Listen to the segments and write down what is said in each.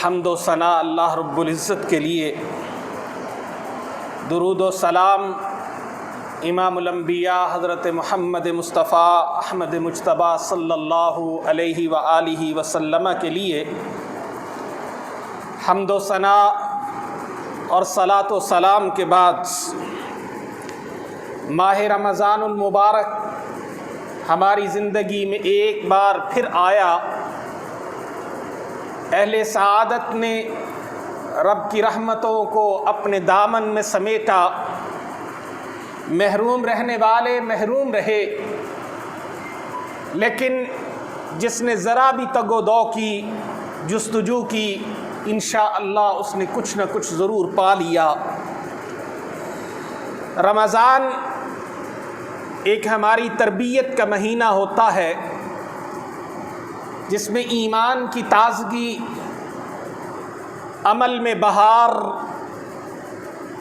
حمد و ثنا اللہ رب العزت کے لیے، درود و سلام امام الانبیاء حضرت محمد مصطفیٰ احمد مجتبیٰ صلی اللہ علیہ وآلہ وسلم کے لیے حمد و ثنا اور صلاۃ و سلام کے بعد ماہ رمضان المبارک ہماری زندگی میں ایک بار پھر آیا۔ اہل سعادت نے رب کی رحمتوں کو اپنے دامن میں سمیٹا، محروم رہنے والے محروم رہے، لیکن جس نے ذرا بھی تگ و دو کی، جستجو کی، انشاءاللہ اس نے کچھ نہ کچھ ضرور پا لیا۔ رمضان ایک ہماری تربیت کا مہینہ ہوتا ہے جس میں ایمان کی تازگی، عمل میں بہار،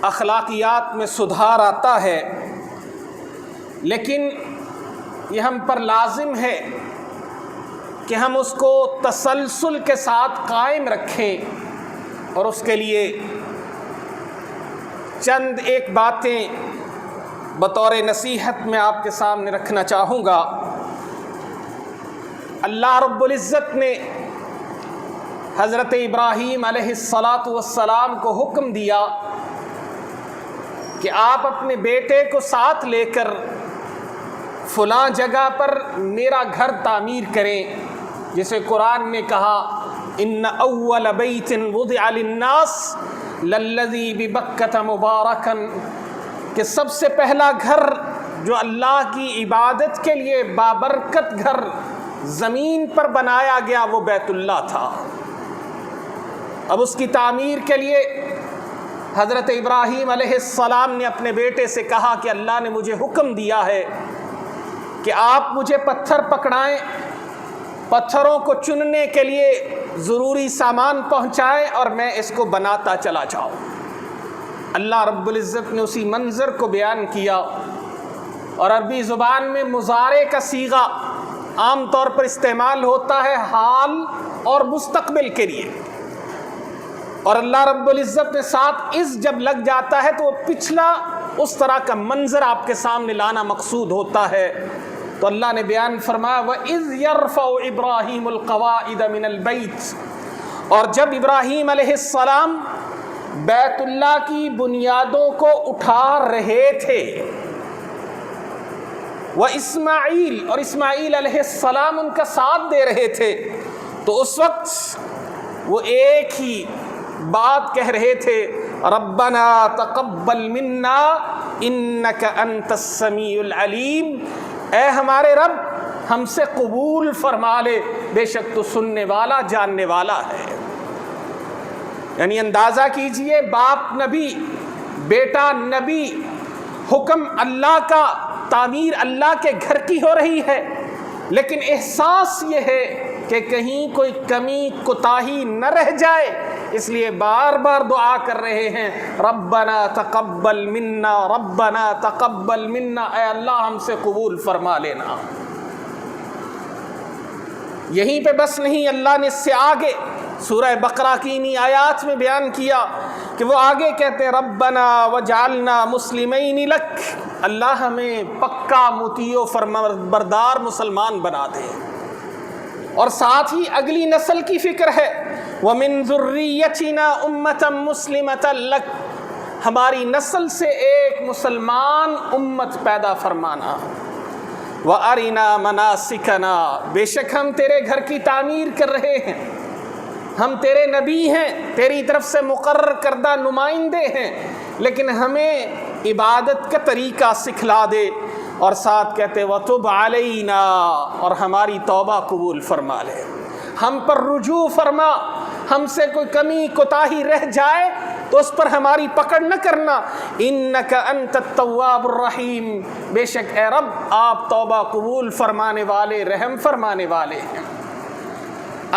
اخلاقیات میں سدھار آتا ہے، لیکن یہ ہم پر لازم ہے کہ ہم اس کو تسلسل کے ساتھ قائم رکھیں، اور اس کے لیے چند ایک باتیں بطور نصیحت میں آپ کے سامنے رکھنا چاہوں گا۔ اللہ رب العزت نے حضرت ابراہیم علیہ السلام کو حکم دیا کہ آپ اپنے بیٹے کو ساتھ لے کر فلاں جگہ پر میرا گھر تعمیر کریں، جسے قرآن نے کہا ان اول بیت وضع للناس للذی ببکۃ مبارکا، کہ سب سے پہلا گھر جو اللہ کی عبادت کے لیے بابرکت گھر زمین پر بنایا گیا وہ بیت اللہ تھا۔ اب اس کی تعمیر کے لیے حضرت ابراہیم علیہ السلام نے اپنے بیٹے سے کہا کہ اللہ نے مجھے حکم دیا ہے کہ آپ مجھے پتھر پکڑائیں، پتھروں کو چننے کے لیے ضروری سامان پہنچائیں اور میں اس کو بناتا چلا جاؤں۔ اللہ رب العزت نے اسی منظر کو بیان کیا، اور عربی زبان میں مضارع کا صیغہ عام طور پر استعمال ہوتا ہے حال اور مستقبل کے لیے، اور اللہ رب العزت نے ساتھ اس جب لگ جاتا ہے تو وہ پچھلا اس طرح کا منظر آپ کے سامنے لانا مقصود ہوتا ہے۔ تو اللہ نے بیان فرمایا وَإِذْ يَرْفَعُ إِبْرَاهِيمُ الْقَوَاعِدَ مِنَ الْبَيْتِ، اور جب ابراہیم علیہ السلام بیت اللہ کی بنیادوں کو اٹھا رہے تھے، وَإِسْمَاعِيل، اور اسماعیل علیہ السلام ان کا ساتھ دے رہے تھے، تو اس وقت وہ ایک ہی بات کہہ رہے تھے ربنا تقبل منا انک انت السمیع العلیم، اے ہمارے رب ہم سے قبول فرما لے، بے شک تو سننے والا جاننے والا ہے۔ یعنی اندازہ کیجئے، باپ نبی، بیٹا نبی، حکم اللہ کا، تعمیر اللہ کے گھر کی ہو رہی ہے، لیکن احساس یہ ہے کہ کہیں کوئی کمی کوتاہی نہ رہ جائے، اس لیے بار بار دعا کر رہے ہیں ربنا تقبل منا، ربنا تقبل منا، اے اللہ ہم سے قبول فرما لینا۔ یہیں پہ بس نہیں، اللہ نے اس سے آگے سورہ بقرہ کی انہی آیات میں بیان کیا کہ وہ آگے کہتے ہیں ربنا وجعلنا مسلمین لک، اللہ ہمیں پکا مطیع و فرمانبردار مسلمان بنا دے، اور ساتھ ہی اگلی نسل کی فکر ہے وَمِن ذُرِّيَّتِنَا أُمَّةً مُسْلِمَةً لَكَ، ہماری نسل سے ایک مسلمان امت پیدا فرمانا، وَأَرِنَا مَنَاسِكَنَا، بے شک ہم تیرے گھر کی تعمیر کر رہے ہیں، ہم تیرے نبی ہیں، تیری طرف سے مقرر کردہ نمائندے ہیں، لیکن ہمیں عبادت کا طریقہ سکھلا دے، اور ساتھ کہتے وَتُبْ عَلَيْنَا، اور ہماری توبہ قبول فرما لے، ہم پر رجوع فرما، ہم سے کوئی کمی کوتاہی رہ جائے تو اس پر ہماری پکڑ نہ کرنا، اِنَّكَ أَنْتَ التَّوَّابُ الرَّحِيمُ، بے شک اے رب آپ توبہ قبول فرمانے والے، رحم فرمانے والے ہیں۔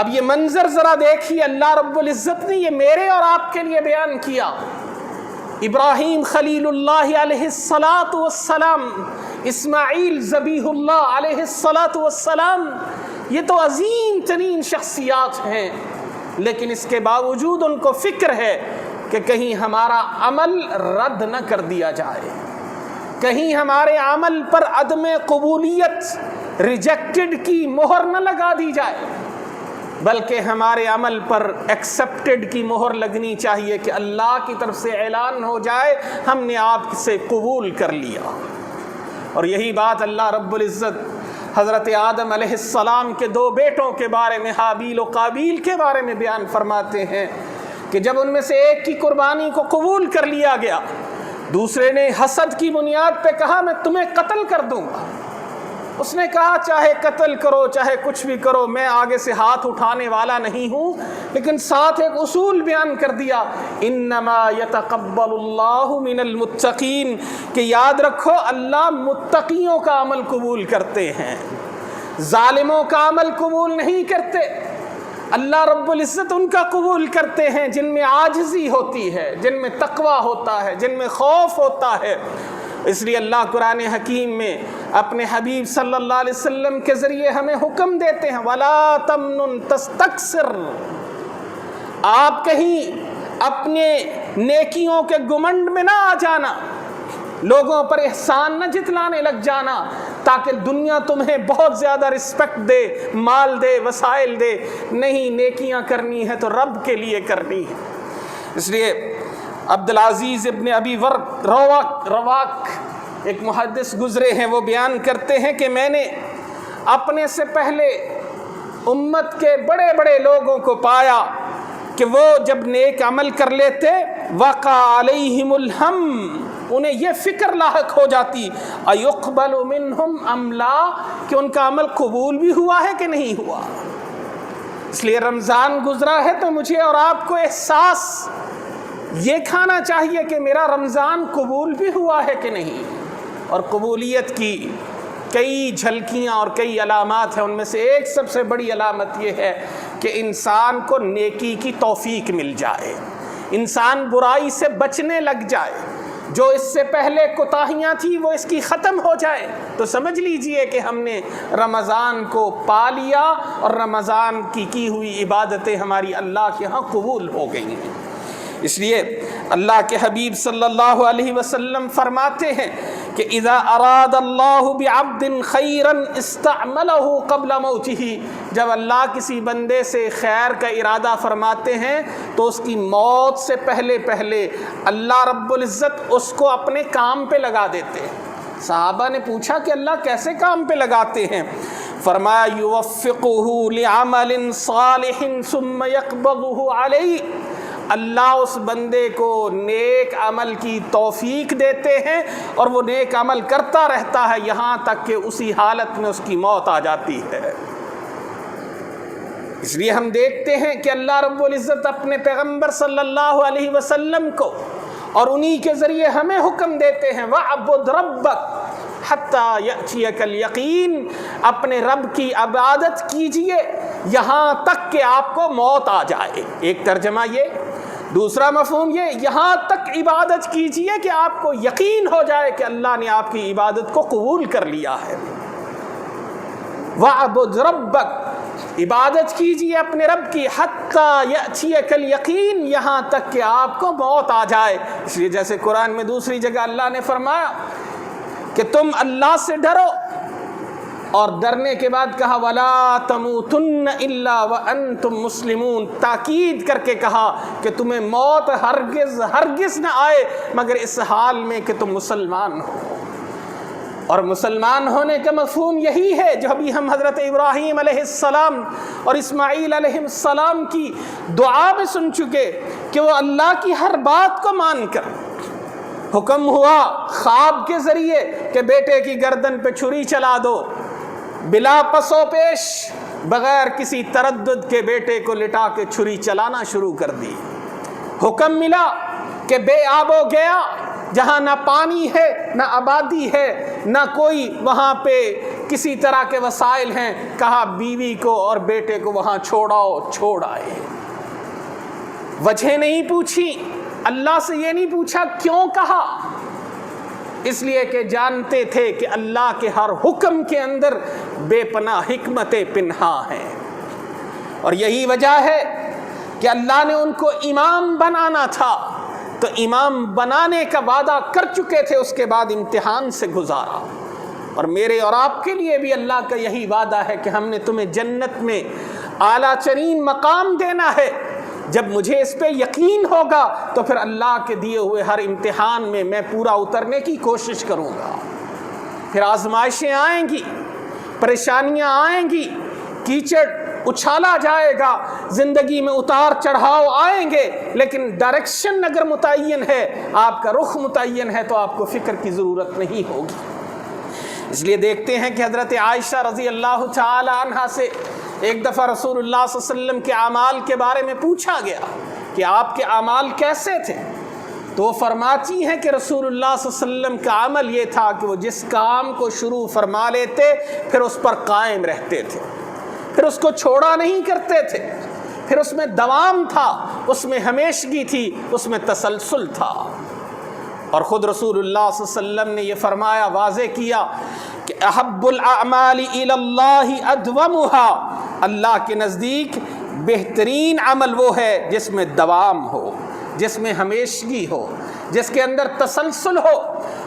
اب یہ منظر ذرا دیکھیے، اللہ رب العزت نے یہ میرے اور آپ کے لیے بیان کیا۔ ابراہیم خلیل اللہ علیہ السلام، اسماعیل ذبیح اللہ علیہ السلام، یہ تو عظیم ترین شخصیات ہیں، لیکن اس کے باوجود ان کو فکر ہے کہ کہیں ہمارا عمل رد نہ کر دیا جائے، کہیں ہمارے عمل پر عدم قبولیت، ریجیکٹڈ کی مہر نہ لگا دی جائے، بلکہ ہمارے عمل پر ایکسیپٹڈ کی مہر لگنی چاہیے کہ اللہ کی طرف سے اعلان ہو جائے ہم نے آپ سے قبول کر لیا۔ اور یہی بات اللہ رب العزت حضرت آدم علیہ السلام کے 2 بیٹوں کے بارے میں، حابیل و قابیل کے بارے میں بیان فرماتے ہیں کہ جب ان میں سے ایک کی قربانی کو قبول کر لیا گیا، دوسرے نے حسد کی بنیاد پہ کہا میں تمہیں قتل کر دوں گا۔ اس نے کہا چاہے قتل کرو، چاہے کچھ بھی کرو، میں آگے سے ہاتھ اٹھانے والا نہیں ہوں، لیکن ساتھ ایک اصول بیان کر دیا، انما یتقبل اللہ من المتقین، کہ یاد رکھو اللہ متقیوں کا عمل قبول کرتے ہیں، ظالموں کا عمل قبول نہیں کرتے۔ اللہ رب العزت ان کا قبول کرتے ہیں جن میں عاجزی ہوتی ہے، جن میں تقوی ہوتا ہے، جن میں خوف ہوتا ہے۔ اس لیے اللہ قرآن حکیم میں اپنے حبیب صلی اللہ علیہ وسلم کے ذریعے ہمیں حکم دیتے ہیں وَلَا تَمْنُن تَسْتَكْثِرْ، آپ کہیں اپنے نیکیوں کے گمنڈ میں نہ آ جانا، لوگوں پر احسان نہ جتلانے لگ جانا تاکہ دنیا تمہیں بہت زیادہ رسپیکٹ دے، مال دے، وسائل دے۔ نہیں، نیکیاں کرنی ہے تو رب کے لیے کرنی ہے۔ اس لیے عبدالعزیز ابن ابی رواق ایک محدث گزرے ہیں، وہ بیان کرتے ہیں کہ میں نے اپنے سے پہلے امت کے بڑے بڑے لوگوں کو پایا کہ وہ جب نیک عمل کر لیتے وقع علیہم الہم، انہیں یہ فکر لاحق ہو جاتی ایقبل منہم ام لا، کہ ان کا عمل قبول بھی ہوا ہے کہ نہیں ہوا۔ اس لیے رمضان گزرا ہے تو مجھے اور آپ کو احساس یہ کھانا چاہیے کہ میرا رمضان قبول بھی ہوا ہے کہ نہیں۔ اور قبولیت کی کئی جھلکیاں اور کئی علامات ہیں، ان میں سے ایک سب سے بڑی علامت یہ ہے کہ انسان کو نیکی کی توفیق مل جائے، انسان برائی سے بچنے لگ جائے، جو اس سے پہلے کوتاہیاں تھیں وہ اس کی ختم ہو جائے، تو سمجھ لیجئے کہ ہم نے رمضان کو پا لیا اور رمضان کی ہوئی عبادتیں ہماری اللہ کے ہاں قبول ہو گئی ہیں۔ اس لیے اللہ کے حبیب صلی اللہ علیہ وسلم فرماتے ہیں کہ اذا اراد اللہ بعبد خیرا استعملہ قبل موتہ، جب اللہ کسی بندے سے خیر کا ارادہ فرماتے ہیں تو اس کی موت سے پہلے اللہ رب العزت اس کو اپنے کام پہ لگا دیتے ہیں۔ صحابہ نے پوچھا کہ اللہ کیسے کام پہ لگاتے ہیں؟ فرمایا یوفقہ لعمل صالح ثم یقبضہ علیہ، اللہ اس بندے کو نیک عمل کی توفیق دیتے ہیں اور وہ نیک عمل کرتا رہتا ہے یہاں تک کہ اسی حالت میں اس کی موت آ جاتی ہے۔ اس لیے ہم دیکھتے ہیں کہ اللہ رب العزت اپنے پیغمبر صلی اللہ علیہ وسلم کو اور انہی کے ذریعے ہمیں حکم دیتے ہیں وَعْبُدْ رَبَّكَ حَتَّى يَأْتِيَكَ الْيَقِينُ، اپنے رب کی عبادت کیجئے یہاں تک کہ آپ کو موت آ جائے۔ ایک ترجمہ یہ، دوسرا مفہوم یہ، یہاں تک عبادت کیجئے کہ آپ کو یقین ہو جائے کہ اللہ نے آپ کی عبادت کو قبول کر لیا ہے۔ وَعْبُدْ رَبَّكَ، عبادت کیجئے اپنے رب کی حَتَّى يَأْتِيَكَ الْيَقِينُ، یہاں تک کہ آپ کو موت آ جائے۔ اس لیے جیسے قرآن میں دوسری جگہ اللہ نے فرمایا کہ تم اللہ سے ڈرو، اور ڈرنے کے بعد کہا وَلَا تَمُوتُنَّ إِلَّا وَأَنْتُمْ مُسْلِمُونَ، تاکید کر کے کہا کہ تمہیں موت ہرگز نہ آئے مگر اس حال میں کہ تم مسلمان ہو۔ اور مسلمان ہونے کا مفہوم یہی ہے جو ابھی ہم حضرت ابراہیم علیہ السلام اور اسماعیل علیہ السلام کی دعا میں سن چکے کہ وہ اللہ کی ہر بات کو مان کر، حکم ہوا خواب کے ذریعے کہ بیٹے کی گردن پہ چھری چلا دو، بلا پسو پیش بغیر کسی تردد کے بیٹے کو لٹا کے چھری چلانا شروع کر دی۔ حکم ملا کہ بے آب و گیا، جہاں نہ پانی ہے نہ آبادی ہے نہ کوئی وہاں پہ کسی طرح کے وسائل ہیں، کہا بیوی کو اور بیٹے کو وہاں چھوڑ آئے۔ وجہ نہیں پوچھی، اللہ سے یہ نہیں پوچھا کیوں کہا، اس لیے کہ جانتے تھے کہ اللہ کے ہر حکم کے اندر بے پناہ حکمت پنہا ہیں۔ اور یہی وجہ ہے کہ اللہ نے ان کو امام بنانا تھا تو امام بنانے کا وعدہ کر چکے تھے، اس کے بعد امتحان سے گزارا۔ اور میرے اور آپ کے لیے بھی اللہ کا یہی وعدہ ہے کہ ہم نے تمہیں جنت میں اعلیٰ ترین مقام دینا ہے۔ جب مجھے اس پہ یقین ہوگا تو پھر اللہ کے دیے ہوئے ہر امتحان میں پورا اترنے کی کوشش کروں گا۔ پھر آزمائشیں آئیں گی، پریشانیاں آئیں گی، کیچڑ اچھالا جائے گا، زندگی میں اتار چڑھاؤ آئیں گے، لیکن ڈائریکشن اگر متعین ہے، آپ کا رخ متعین ہے، تو آپ کو فکر کی ضرورت نہیں ہوگی۔ اس لیے دیکھتے ہیں کہ حضرت عائشہ رضی اللہ تعالی عنہا سے ایک دفعہ رسول اللہ صلی اللہ علیہ وسلم کے اعمال کے بارے میں پوچھا گیا کہ آپ کے اعمال کیسے تھے، تو وہ فرماتی ہیں کہ رسول اللہ صلی اللہ علیہ وسلم کا عمل یہ تھا کہ وہ جس کام کو شروع فرما لیتے پھر اس پر قائم رہتے تھے، پھر اس کو چھوڑا نہیں کرتے تھے، پھر اس میں دوام تھا، اس میں ہمیشگی تھی، اس میں تسلسل تھا۔ اور خود رسول اللہ صلی اللہ علیہ وسلم نے یہ فرمایا، واضح کیا کہ احب الاعمال الی اللہ ادومها، اللہ کے نزدیک بہترین عمل وہ ہے جس میں دوام ہو، جس میں ہمیشگی ہو، جس کے اندر تسلسل ہو۔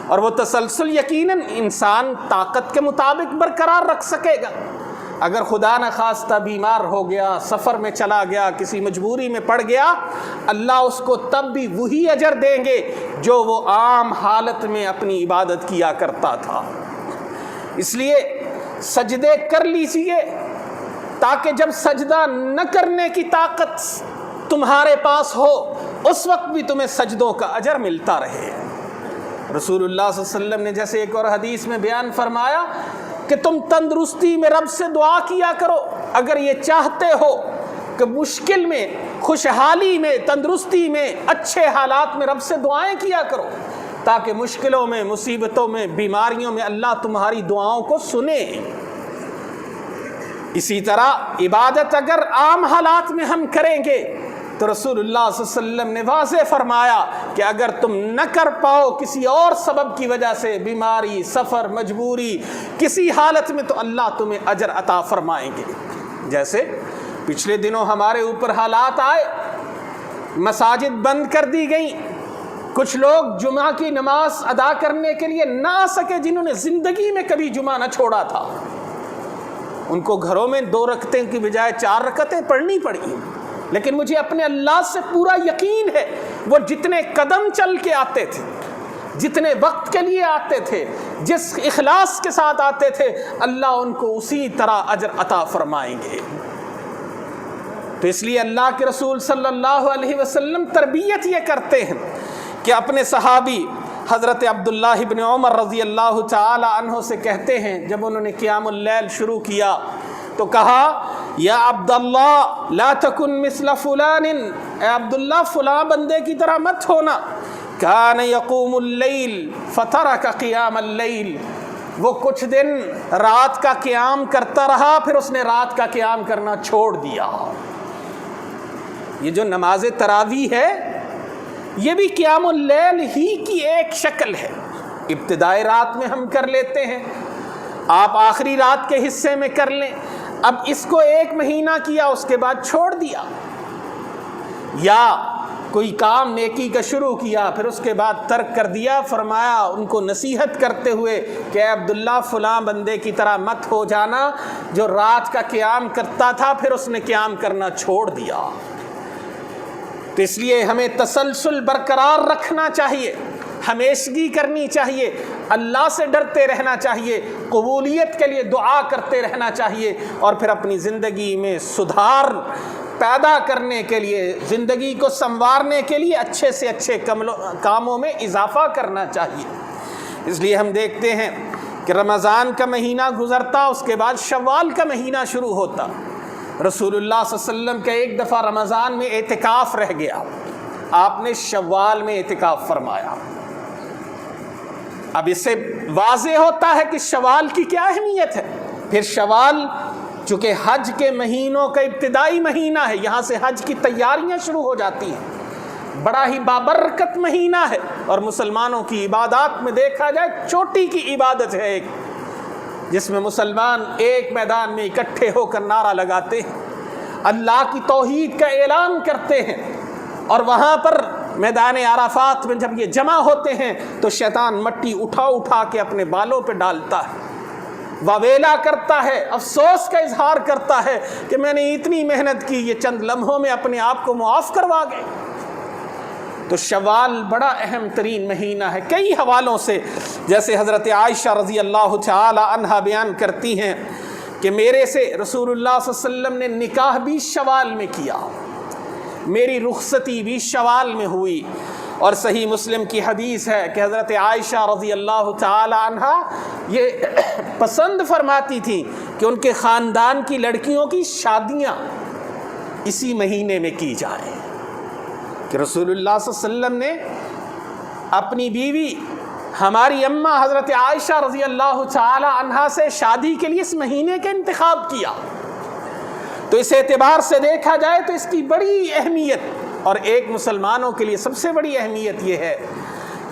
اور وہ تسلسل یقیناً انسان طاقت کے مطابق برقرار رکھ سکے گا۔ اگر خدا نخواستہ بیمار ہو گیا، سفر میں چلا گیا، کسی مجبوری میں پڑ گیا، اللہ اس کو تب بھی وہی اجر دیں گے جو وہ عام حالت میں اپنی عبادت کیا کرتا تھا۔ اس لیے سجدے کر لیجئے تاکہ جب سجدہ نہ کرنے کی طاقت تمہارے پاس ہو، اس وقت بھی تمہیں سجدوں کا اجر ملتا رہے۔ رسول اللہ صلی اللہ علیہ وسلم نے جیسے ایک اور حدیث میں بیان فرمایا کہ تم تندرستی میں رب سے دعا کیا کرو، اگر یہ چاہتے ہو کہ مشکل میں، خوشحالی میں، تندرستی میں، اچھے حالات میں رب سے دعائیں کیا کرو تاکہ مشکلوں میں، مصیبتوں میں، بیماریوں میں اللہ تمہاری دعاؤں کو سنے۔ اسی طرح عبادت اگر عام حالات میں ہم کریں گے تو رسول اللہ صلی اللہ علیہ وسلم نے واضح فرمایا کہ اگر تم نہ کر پاؤ کسی اور سبب کی وجہ سے، بیماری، سفر، مجبوری، کسی حالت میں، تو اللہ تمہیں اجر عطا فرمائیں گے۔ جیسے پچھلے دنوں ہمارے اوپر حالات آئے، مساجد بند کر دی گئیں، کچھ لوگ جمعہ کی نماز ادا کرنے کے لیے نہ آ سکے، جنہوں نے زندگی میں کبھی جمعہ نہ چھوڑا تھا، ان کو گھروں میں 2 رکعتیں کی بجائے 4 رکعتیں پڑھنی پڑی۔ لیکن مجھے اپنے اللہ سے پورا یقین ہے، وہ جتنے قدم چل کے آتے تھے، جتنے وقت کے لیے آتے تھے، جس اخلاص کے ساتھ آتے تھے، اللہ ان کو اسی طرح اجر عطا فرمائیں گے۔ تو اس لیے اللہ کے رسول صلی اللہ علیہ وسلم تربیت یہ کرتے ہیں کہ اپنے صحابی حضرت عبداللہ ابن عمر رضی اللہ تعالی عنہ سے کہتے ہیں، جب انہوں نے قیام اللیل شروع کیا تو کہا، یا عبداللہ لا تکن مثل فلان، اے عبداللہ فلاں بندے کی طرح مت ہونا، کان یقوم اللیل فترک قیام اللیل، وہ کچھ دن رات کا قیام کرتا رہا، پھر اس نے رات کا قیام کرنا چھوڑ دیا۔ یہ جو نماز تراویح ہے یہ بھی قیام اللیل ہی کی ایک شکل ہے۔ ابتدائی رات میں ہم کر لیتے ہیں، آپ آخری رات کے حصے میں کر لیں، اب اس کو 1 مہینہ کیا، اس کے بعد چھوڑ دیا، یا کوئی کام نیکی کا شروع کیا پھر اس کے بعد ترک کر دیا۔ فرمایا ان کو نصیحت کرتے ہوئے کہ اے عبداللہ فلاں بندے کی طرح مت ہو جانا جو رات کا قیام کرتا تھا پھر اس نے قیام کرنا چھوڑ دیا۔ تو اس لیے ہمیں تسلسل برقرار رکھنا چاہیے، ہمیشگی کرنی چاہیے، اللہ سے ڈرتے رہنا چاہیے، قبولیت کے لیے دعا کرتے رہنا چاہیے، اور پھر اپنی زندگی میں سدھار پیدا کرنے کے لیے، زندگی کو سنوارنے کے لیے اچھے سے اچھے کاموں میں اضافہ کرنا چاہیے۔ اس لیے ہم دیکھتے ہیں کہ رمضان کا مہینہ گزرتا، اس کے بعد شوال کا مہینہ شروع ہوتا۔ رسول اللہ صلی اللہ علیہ وسلم کا ایک دفعہ رمضان میں اعتکاف رہ گیا، آپ نے شوال میں اعتکاف فرمایا۔ اب اس سے واضح ہوتا ہے کہ شوال کی کیا اہمیت ہے۔ پھر شوال چونکہ حج کے مہینوں کا ابتدائی مہینہ ہے، یہاں سے حج کی تیاریاں شروع ہو جاتی ہیں، بڑا ہی بابرکت مہینہ ہے، اور مسلمانوں کی عبادات میں دیکھا جائے چوٹی کی عبادت ہے ایک، جس میں مسلمان ایک میدان میں اکٹھے ہو کر نعرہ لگاتے ہیں، اللہ کی توحید کا اعلان کرتے ہیں، اور وہاں پر میدان عرفات میں جب یہ جمع ہوتے ہیں تو شیطان مٹی اٹھا اٹھا کے اپنے بالوں پہ ڈالتا ہے، واویلا کرتا ہے، افسوس کا اظہار کرتا ہے کہ میں نے اتنی محنت کی، یہ چند لمحوں میں اپنے آپ کو معاف کروا گئے۔ تو شوال بڑا اہم ترین مہینہ ہے کئی حوالوں سے، جیسے حضرت عائشہ رضی اللہ تعالی عنہا بیان کرتی ہیں کہ میرے سے رسول اللہ صلی اللہ علیہ وسلم نے نکاح بھی شوال میں کیا، میری رخصتی بھی شوال میں ہوئی، اور صحیح مسلم کی حدیث ہے کہ حضرت عائشہ رضی اللہ تعالی عنہا یہ پسند فرماتی تھیں کہ ان کے خاندان کی لڑکیوں کی شادیاں اسی مہینے میں کی جائیں، کہ رسول اللہ صلی اللہ علیہ وسلم نے اپنی بیوی ہماری اماں حضرت عائشہ رضی اللہ تعالی عنہا سے شادی کے لیے اس مہینے کا انتخاب کیا۔ تو اس اعتبار سے دیکھا جائے تو اس کی بڑی اہمیت، اور ایک مسلمانوں کے لیے سب سے بڑی اہمیت یہ ہے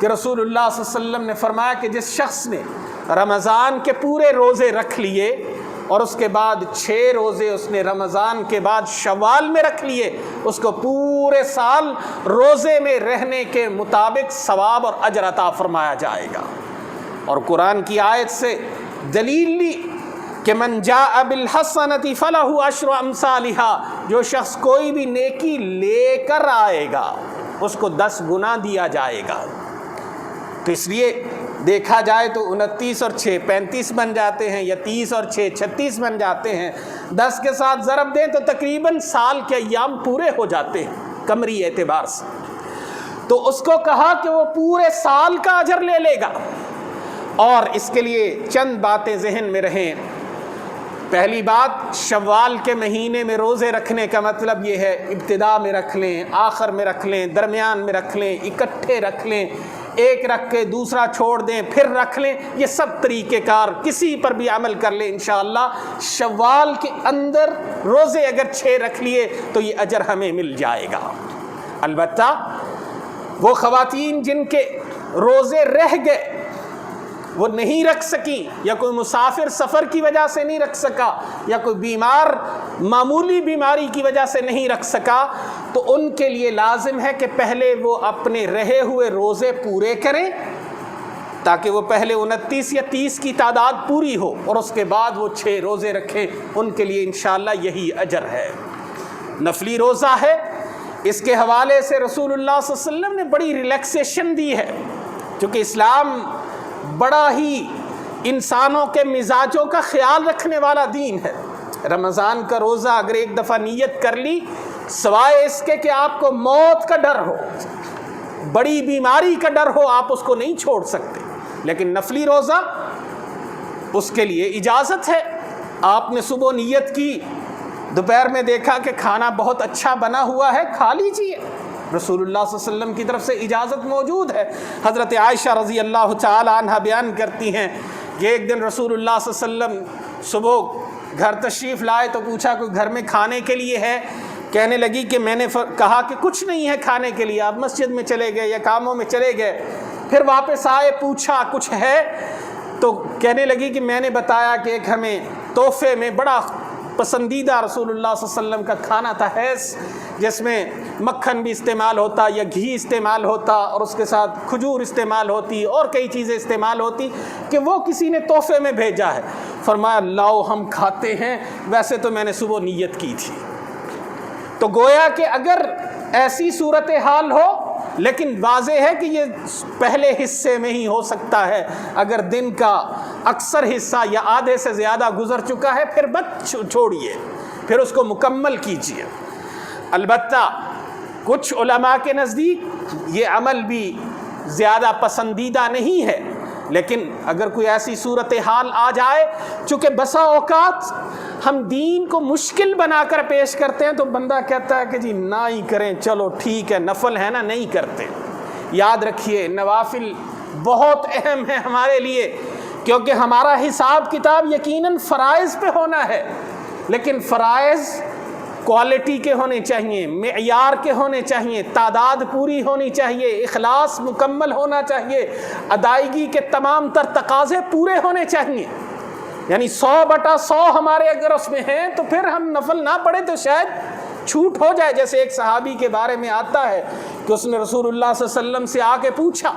کہ رسول اللہ صلی اللہ علیہ وسلم نے فرمایا کہ جس شخص نے رمضان کے پورے روزے رکھ لیے اور اس کے بعد 6 روزے اس نے رمضان کے بعد شوال میں رکھ لیے، اس کو پورے سال روزے میں رہنے کے مطابق ثواب اور اجر عطا فرمایا جائے گا۔ اور قرآن کی آیت سے دلیل لی کہ من جاء بالحسنۃ فلہ عشر امثالھا، جو شخص کوئی بھی نیکی لے کر آئے گا اس کو 10 گنا دیا جائے گا۔ تو اس لیے دیکھا جائے تو 29 اور 6 35 بن جاتے ہیں، یا 30 اور 6 36 بن جاتے ہیں، 10 کے ساتھ ضرب دیں تو تقریباً سال کے ایام پورے ہو جاتے ہیں قمری اعتبار سے۔ تو اس کو کہا کہ وہ پورے سال کا اجر لے لے گا، اور اس کے لیے چند باتیں ذہن میں رہیں۔ پہلی بات، شوال کے مہینے میں روزے رکھنے کا مطلب یہ ہے ابتدا میں رکھ لیں، آخر میں رکھ لیں، درمیان میں رکھ لیں، اکٹھے رکھ لیں، ایک رکھ کے دوسرا چھوڑ دیں پھر رکھ لیں، یہ سب طریقہ کار کسی پر بھی عمل کر لیں انشاءاللہ شوال کے اندر روزے اگر 6 رکھ لیے تو یہ اجر ہمیں مل جائے گا۔ البتہ وہ خواتین جن کے روزے رہ گئے، وہ نہیں رکھ سکیں، یا کوئی مسافر سفر کی وجہ سے نہیں رکھ سکا، یا کوئی بیمار معمولی بیماری کی وجہ سے نہیں رکھ سکا، تو ان کے لیے لازم ہے کہ پہلے وہ اپنے رہے ہوئے روزے پورے کریں، تاکہ وہ پہلے 29 یا 30 کی تعداد پوری ہو، اور اس کے بعد وہ 6 روزے رکھیں۔ ان کے لیے انشاءاللہ یہی اجر ہے۔ نفلی روزہ ہے، اس کے حوالے سے رسول اللہ صلی اللہ علیہ وسلم نے بڑی ریلیکسیشن دی ہے، چونکہ اسلام بڑا ہی انسانوں کے مزاجوں کا خیال رکھنے والا دین ہے۔ رمضان کا روزہ اگر ایک دفعہ نیت کر لی، سوائے اس کے کہ آپ کو موت کا ڈر ہو، بڑی بیماری کا ڈر ہو، آپ اس کو نہیں چھوڑ سکتے، لیکن نفلی روزہ اس کے لیے اجازت ہے۔ آپ نے صبح نیت کی، دوپہر میں دیکھا کہ کھانا بہت اچھا بنا ہوا ہے، کھا لیجیے، رسول اللہ صلی اللہ علیہ وسلم کی طرف سے اجازت موجود ہے۔ حضرت عائشہ رضی اللہ تعالی عنہا بیان کرتی ہیں کہ ایک دن رسول اللہ صلی اللہ علیہ وسلم صبح گھر تشریف لائے تو پوچھا کوئی گھر میں کھانے کے لیے ہے؟ کہنے لگی کہ میں نے کہا کہ کچھ نہیں ہے کھانے کے لیے، آپ مسجد میں چلے گئے یا کاموں میں چلے گئے۔ پھر واپس آئے، پوچھا کچھ ہے؟ تو کہنے لگی کہ میں نے بتایا کہ ایک ہمیں تحفے میں بڑا پسندیدہ رسول اللہ صلی اللہ علیہ وسلم کا کھانا تھا حیث، جس میں مکھن بھی استعمال ہوتا یا گھی استعمال ہوتا، اور اس کے ساتھ کھجور استعمال ہوتی اور کئی چیزیں استعمال ہوتی، کہ وہ کسی نے تحفے میں بھیجا ہے۔ فرمایا لاؤ ہم کھاتے ہیں، ویسے تو میں نے صبح نیت کی تھی۔ تو گویا کہ اگر ایسی صورتحال ہو، لیکن واضح ہے کہ یہ پہلے حصے میں ہی ہو سکتا ہے، اگر دن کا اکثر حصہ یا آدھے سے زیادہ گزر چکا ہے پھر مت چھوڑیے، پھر اس کو مکمل کیجیے۔ البتہ کچھ علماء کے نزدیک یہ عمل بھی زیادہ پسندیدہ نہیں ہے، لیکن اگر کوئی ایسی صورتحال آ جائے، چونکہ بسا اوقات ہم دین کو مشکل بنا کر پیش کرتے ہیں تو بندہ کہتا ہے کہ جی نہ ہی کریں، چلو ٹھیک ہے، نفل ہے نا، نہیں کرتے۔ یاد رکھیے نوافل بہت اہم ہے ہمارے لیے، کیونکہ ہمارا حساب کتاب یقیناً فرائض پہ ہونا ہے، لیکن فرائض کوالٹی کے ہونے چاہیے، معیار کے ہونے چاہیے، تعداد پوری ہونی چاہیے، اخلاص مکمل ہونا چاہیے، ادائیگی کے تمام تر تقاضے پورے ہونے چاہیے۔ یعنی 100/100 ہمارے اگر اس میں ہیں تو پھر ہم نفل نہ پڑھیں تو شاید چھوٹ ہو جائے. جیسے ایک صحابی کے بارے میں آتا ہے کہ اس نے رسول اللہ صلی اللہ علیہ وسلم سے آ کے پوچھا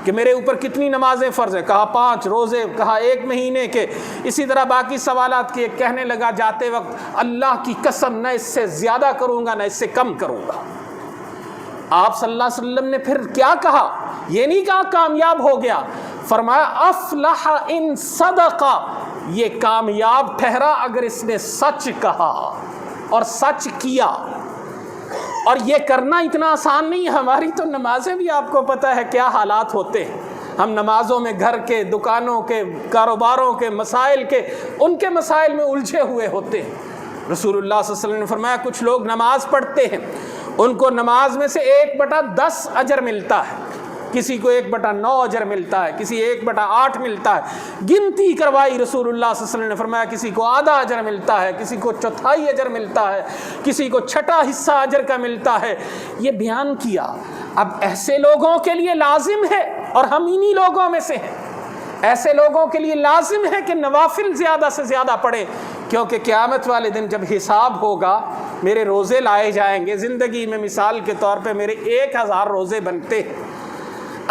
کہ میرے اوپر کتنی نمازیں فرض ہیں. کہا 5 روزے, کہا 1 مہینے کے, اسی طرح باقی سوالات کیے. کہنے لگا جاتے وقت اللہ کی قسم نہ اس سے زیادہ کروں گا نہ اس سے کم کروں گا. آپ صلی اللہ علیہ وسلم نے پھر کیا کہا؟ یہ نہیں کہا کامیاب ہو گیا, فرمایا افلح ان صدق, یہ کامیاب ٹھہرا اگر اس نے سچ کہا اور سچ کیا. اور یہ کرنا اتنا آسان نہیں. ہماری تو نمازیں بھی آپ کو پتہ ہے کیا حالات ہوتے ہیں. ہم نمازوں میں گھر کے, دکانوں کے, کاروباروں کے مسائل کے, ان کے مسائل میں الجھے ہوئے ہوتے ہیں. رسول اللہ صلی اللہ علیہ وسلم نے فرمایا کچھ لوگ نماز پڑھتے ہیں, ان کو نماز میں سے 1/10 اجر ملتا ہے, کسی کو 1/9 اجر ملتا ہے, کسی 1/8 ملتا ہے. گنتی کروائی رسول اللہ صلی اللہ علیہ وسلم نے فرمایا کسی کو آدھا اجر ملتا ہے, کسی کو 1/4 اجر ملتا ہے, کسی کو 6واں حصہ اجر کا ملتا ہے. یہ بیان کیا. اب ایسے لوگوں کے لیے لازم ہے, اور ہم انہی لوگوں میں سے ہیں, ایسے لوگوں کے لیے لازم ہے کہ نوافل زیادہ سے زیادہ پڑھیں, کیونکہ قیامت والے دن جب حساب ہوگا میرے روزے لائے جائیں گے. زندگی میں مثال کے طور پہ میرے 1000 روزے بنتے ہیں.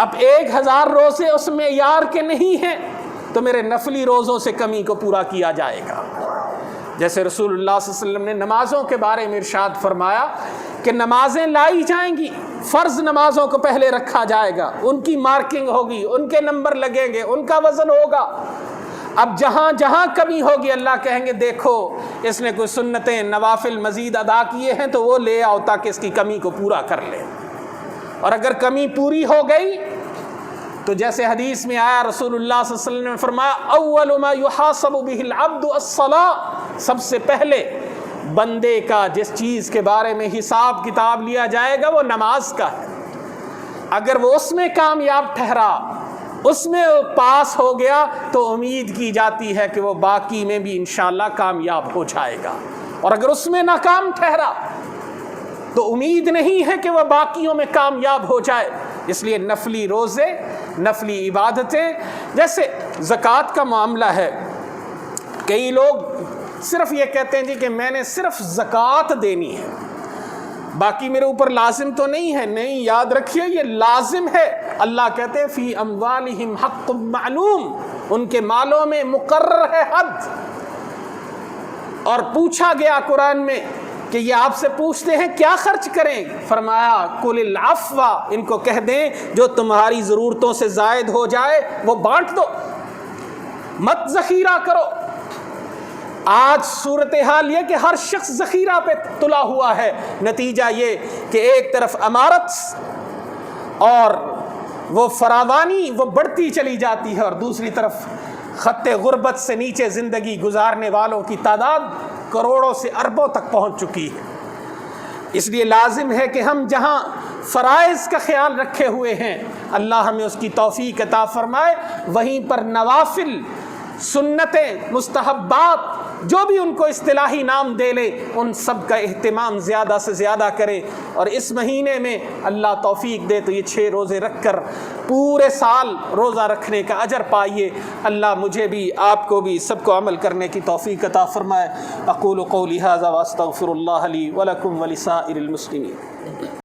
اب 1000 روزے اس معیار کے نہیں ہیں تو میرے نفلی روزوں سے کمی کو پورا کیا جائے گا. جیسے رسول اللہ صلی اللہ علیہ وسلم نے نمازوں کے بارے میں ارشاد فرمایا کہ نمازیں لائی جائیں گی, فرض نمازوں کو پہلے رکھا جائے گا, ان کی مارکنگ ہوگی, ان کے نمبر لگیں گے, ان کا وزن ہوگا. اب جہاں جہاں کمی ہوگی اللہ کہیں گے دیکھو اس نے کوئی سنتیں نوافل مزید ادا کیے ہیں تو وہ لے آؤ تاکہ اس کی کمی کو پورا کر لے. اور اگر کمی پوری ہو گئی تو جیسے حدیث میں آیا رسول اللہ صلی اللہ علیہ وسلم نے فرمایا اول ما يحاسب به العبد الصلاۃ, سب سے پہلے بندے کا جس چیز کے بارے میں حساب کتاب لیا جائے گا وہ نماز کا ہے. اگر وہ اس میں کامیاب ٹھہرا, اس میں پاس ہو گیا تو امید کی جاتی ہے کہ وہ باقی میں بھی انشاءاللہ کامیاب ہو جائے گا. اور اگر اس میں ناکام ٹھہرا تو امید نہیں ہے کہ وہ باقیوں میں کامیاب ہو جائے. اس لیے نفلی روزے, نفلی عبادتیں, جیسے زکوٰۃ کا معاملہ ہے, کئی لوگ صرف یہ کہتے ہیں جی کہ میں نے صرف زکوٰۃ دینی ہے, باقی میرے اوپر لازم تو نہیں ہے. نہیں, یاد رکھیے یہ لازم ہے. اللہ کہتے ہیں فی اموالہم حق معلوم, ان کے مالوں میں مقرر ہے حد. اور پوچھا گیا قرآن میں کہ یہ آپ سے پوچھتے ہیں کیا خرچ کریں, فرمایا قل العفو, ان کو کہہ دیں جو تمہاری ضرورتوں سے زائد ہو جائے وہ بانٹ دو, مت ذخیرہ کرو. آج صورتحال یہ کہ ہر شخص ذخیرہ پہ تلا ہوا ہے. نتیجہ یہ کہ ایک طرف امارت اور وہ فراوانی وہ بڑھتی چلی جاتی ہے, اور دوسری طرف خط غربت سے نیچے زندگی گزارنے والوں کی تعداد کروڑوں سے اربوں تک پہنچ چکی ہے. اس لیے لازم ہے کہ ہم جہاں فرائض کا خیال رکھے ہوئے ہیں اللہ ہمیں اس کی توفیق عطا فرمائے, وہیں پر نوافل, سنتیں, مستحبات, جو بھی ان کو اصطلاحی نام دے لے, ان سب کا اہتمام زیادہ سے زیادہ کریں. اور اس مہینے میں اللہ توفیق دے تو یہ 6 روزے رکھ کر پورے سال روزہ رکھنے کا اجر پائیے. اللہ مجھے بھی, آپ کو بھی, سب کو عمل کرنے کی توفیق عطا فرمائے. اقول قولی ھذا واستغفر اللہ لی ولکم ولسائر المسلمین.